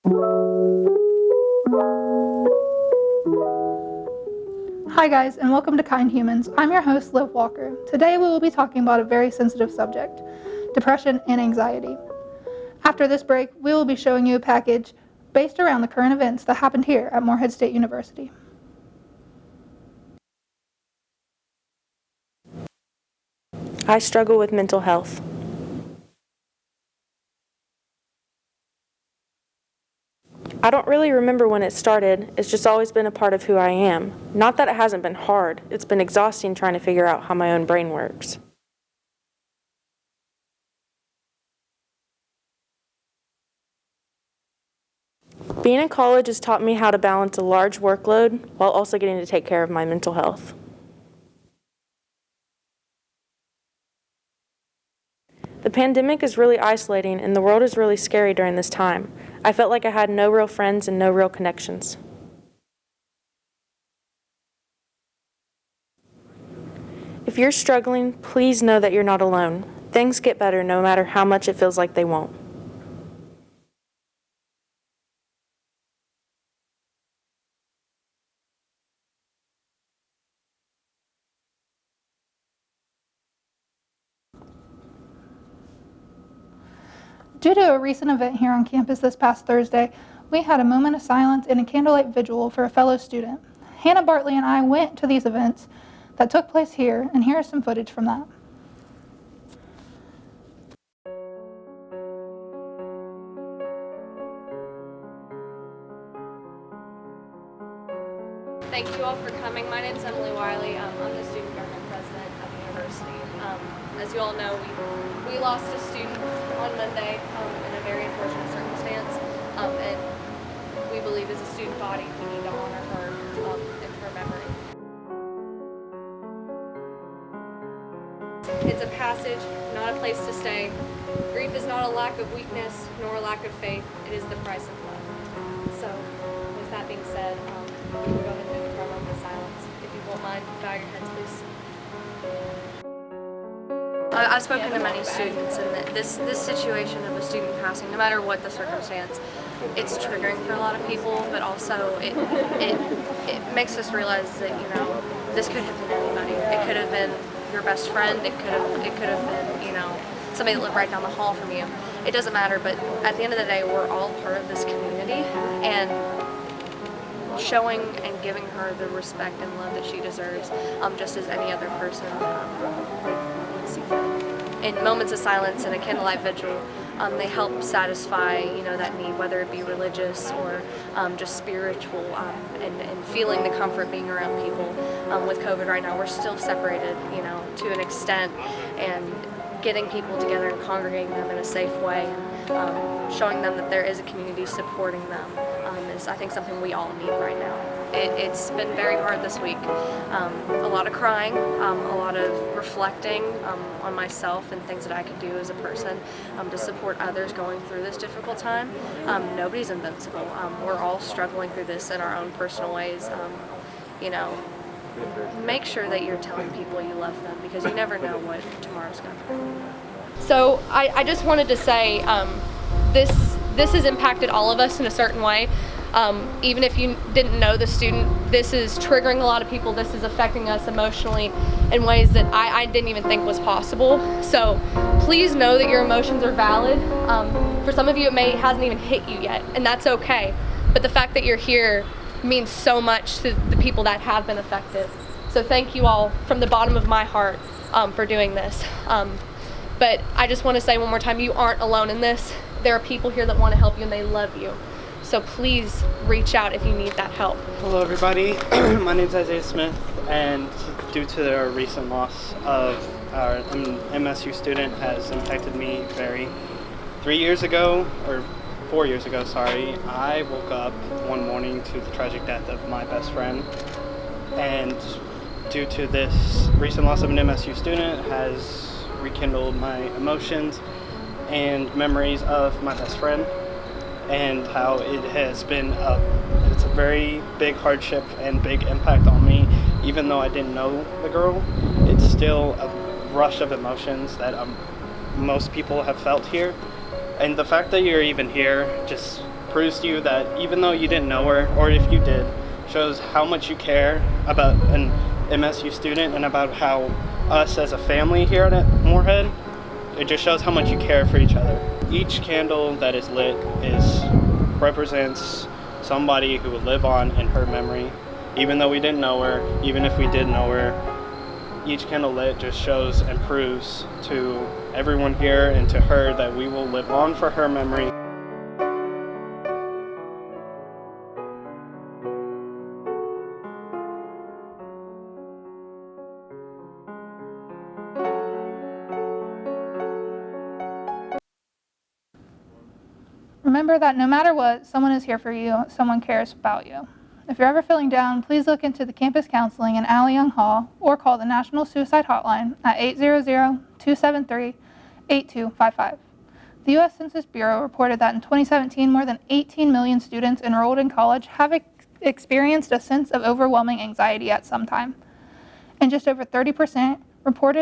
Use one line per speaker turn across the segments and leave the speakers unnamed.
Hi guys, and welcome to Kind Humans. I'm your host, Liv Walker. Today we will be talking about a very sensitive subject, depression and anxiety. After this break, we will be showing you a package based around the current events that happened here at Morehead State University.
I struggle with mental health. I don't really remember when it started. It's just always been a part of who I am. Not that it hasn't been hard. It's been exhausting trying to figure out how my own brain works. Being in college has taught me how to balance a large workload while also getting to take care of my mental health. The pandemic is really isolating and the world is really scary during this time. I felt like I had no real friends and no real connections. If you're struggling, please know that you're not alone. Things get better no matter how much it feels like they won't.
Due to a recent event here on campus this past Thursday, we had a moment of silence and a candlelight vigil for a fellow student. Hannah Bartley and I went to these events that took place here, and here is some footage from that.
Thank you all for coming. My name is Emily Wiley. I'm the student government president of the university. As you all know, we lost a student on Monday in a very unfortunate circumstance, and we believe as a student body we need to honor her in her memory. It's a passage, not a place to stay. Grief is not a lack of weakness nor a lack of faith. It is the price of love. So, with that being said, we will go ahead and move to our moment of silence. If you won't mind, bow your heads, please. I've spoken to many students, and this situation of a student passing, no matter what the circumstance, it's triggering for a lot of people, but also it makes us realize that, you know, this could have been anybody. It could have been your best friend. It could have been, you know, somebody that lived right down the hall from you. It doesn't matter, but at the end of the day, we're all part of this community, and showing and giving her the respect and love that she deserves, just as any other person would see fit. In moments of silence and a candlelight vigil, they help satisfy, you know, that need, whether it be religious or just spiritual, and feeling the comfort being around people. With COVID right now, we're still separated, you know, to an extent, and getting people together and congregating them in a safe way, and showing them that there is a community supporting them is, I think, something we all need right now. It's been very hard this week. A lot of crying, a lot of reflecting on myself and things that I could do as a person to support others going through this difficult time. Nobody's invincible. We're all struggling through this in our own personal ways. You know, make sure that you're telling people you love them, because you never know what tomorrow's going to bring. So I just wanted to say this has impacted all of us in a certain way. Even if you didn't know the student, this is triggering a lot of people. This is affecting us emotionally in ways that I didn't even think was possible. So please know that your emotions are valid. For some of you, it hasn't even hit you yet, and that's okay. But the fact that you're here means so much to the people that have been affected. So thank you all from the bottom of my heart for doing this. But I just want to say one more time, you aren't alone in this. There are people here that want to help you, and they love you. So please reach out if you need that help.
Hello everybody, my name is Isaiah Smith, and due to the recent loss of our MSU student has impacted me very. 4 years ago, I woke up one morning to the tragic death of my best friend, and due to this recent loss of an MSU student has rekindled my emotions and memories of my best friend, and how it has been it's a very big hardship and big impact on me. Even though I didn't know the girl, it's still a rush of emotions that most people have felt here, And the fact that you're even here just proves to you that even though you didn't know her, or if you did, shows how much you care about an MSU student and about how us as a family here at Moorhead, it just shows how much you care for each other. Each candle that is lit represents somebody who would live on in her memory. Even though we didn't know her, even if we did know her, each candle lit just shows and proves to everyone here and to her that we will live on for her memory.
Remember that no matter what, someone is here for you, someone cares about you. If you're ever feeling down, please look into the campus counseling in Allie Young Hall or call the National Suicide Hotline at 800-273-8255. The U.S. Census Bureau reported that in 2017, more than 18 million students enrolled in college have experienced a sense of overwhelming anxiety at some time. And just over 30% report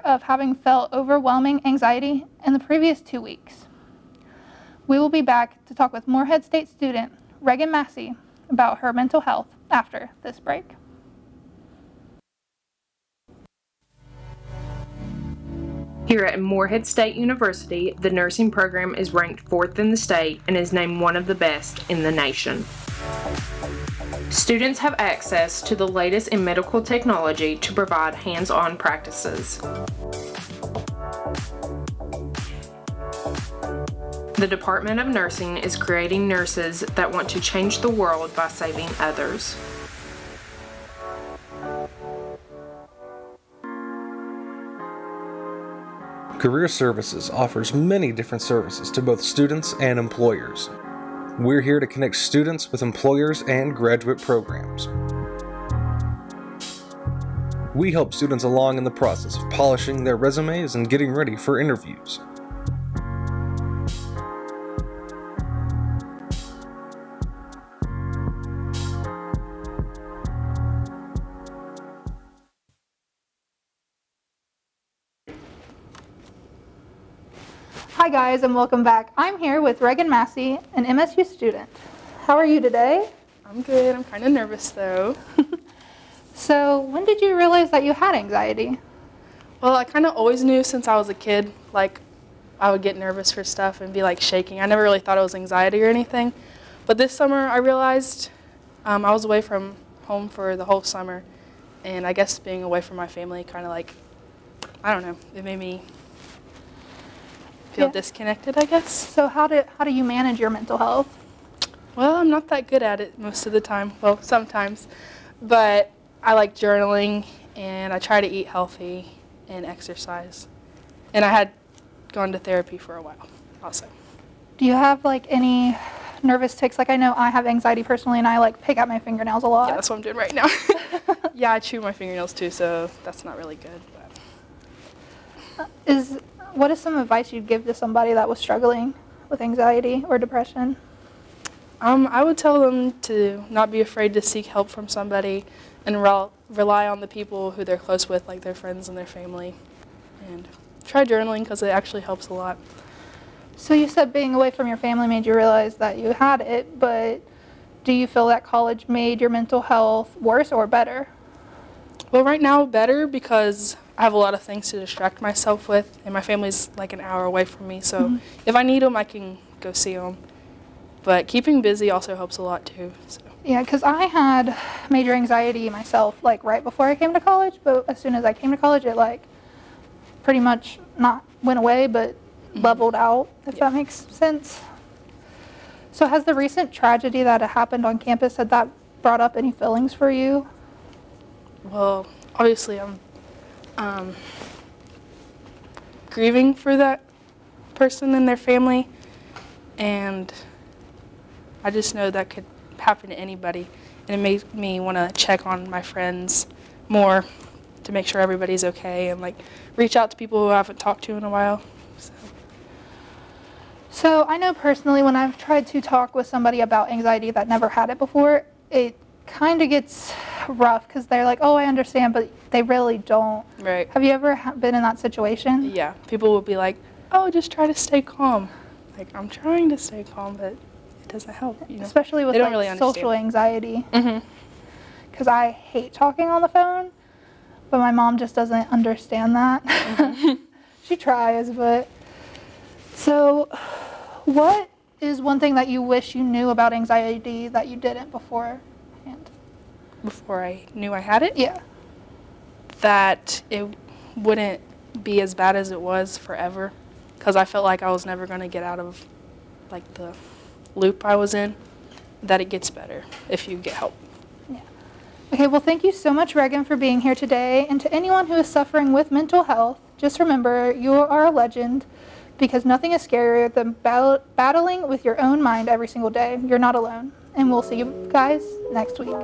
of having felt overwhelming anxiety in the previous 2 weeks. We will be back to talk with Moorhead State student Reagan Massey about her mental health after this break.
Here at Moorhead State University, the nursing program is ranked 4th in the state and is named one of the best in the nation. Students have access to the latest in medical technology to provide hands-on practices. The Department of Nursing is creating nurses that want to change the world by saving others.
Career Services offers many different services to both students and employers. We're here to connect students with employers and graduate programs. We help students along in the process of polishing their resumes and getting ready for interviews.
Hi guys, and welcome back. I'm here with Reagan Massey, an MSU student. How are you today?
I'm good. I'm kind of nervous though.
So, when did you realize that you had anxiety?
Well, I kind of always knew since I was a kid, like I would get nervous for stuff and be like shaking. I never really thought it was anxiety or anything. But this summer I realized I was away from home for the whole summer, and I guess being away from my family kind of like, I don't know, it made me feel disconnected, I guess.
So how do you manage your mental health?
Well, I'm not that good at it most of the time. Well, sometimes. But I like journaling, and I try to eat healthy and exercise. And I had gone to therapy for a while also.
Do you have like any nervous tics? Like I know I have anxiety personally, and I like pick at my fingernails a lot.
Yeah, that's what I'm doing right now. Yeah, I chew my fingernails too, so that's not really good. But
What is some advice you'd give to somebody that was struggling with anxiety or depression?
I would tell them to not be afraid to seek help from somebody and rely on the people who they're close with, like their friends and their family. And try journaling because it actually helps a lot.
So you said being away from your family made you realize that you had it, but do you feel that college made your mental health worse or better?
Well, right now, better because I have a lot of things to distract myself with, and my family's like an hour away from me, so if I need them, I can go see them. But keeping busy also helps a lot too. So.
Yeah, because I had major anxiety myself, like right before I came to college, but as soon as I came to college, it like pretty much not went away, but leveled out, if that makes sense. So has the recent tragedy that happened on campus, had that brought up any feelings for you?
Well, obviously I'm grieving for that person and their family, and I just know that could happen to anybody, and it made me want to check on my friends more to make sure everybody's okay and like reach out to people who I haven't talked to in a while.
So I know personally when I've tried to talk with somebody about anxiety that never had it before, it kind of gets rough because they're like, oh, I understand, but they really don't.
Right.
Have you ever been in that situation?
Yeah, people will be like, oh, just try to stay calm. Like, I'm trying to stay calm, but it doesn't help, you know.
Especially with
They don't
like
really understand.
social anxiety.
Mhm.
Because I hate talking on the phone, but my mom just doesn't understand that. She tries, but. So, what is one thing that you wish you knew about anxiety that you didn't beforehand?
Before I knew I had it,
Yeah.
that it wouldn't be as bad as it was forever, because I felt like I was never going to get out of like the loop I was in. That it gets better if you get help.
Okay, well, thank you so much, Reagan, for being here today. And to anyone who is suffering with mental health, just remember you are a legend, because nothing is scarier than battling with your own mind every single day. You're not alone. And we'll see you guys next week.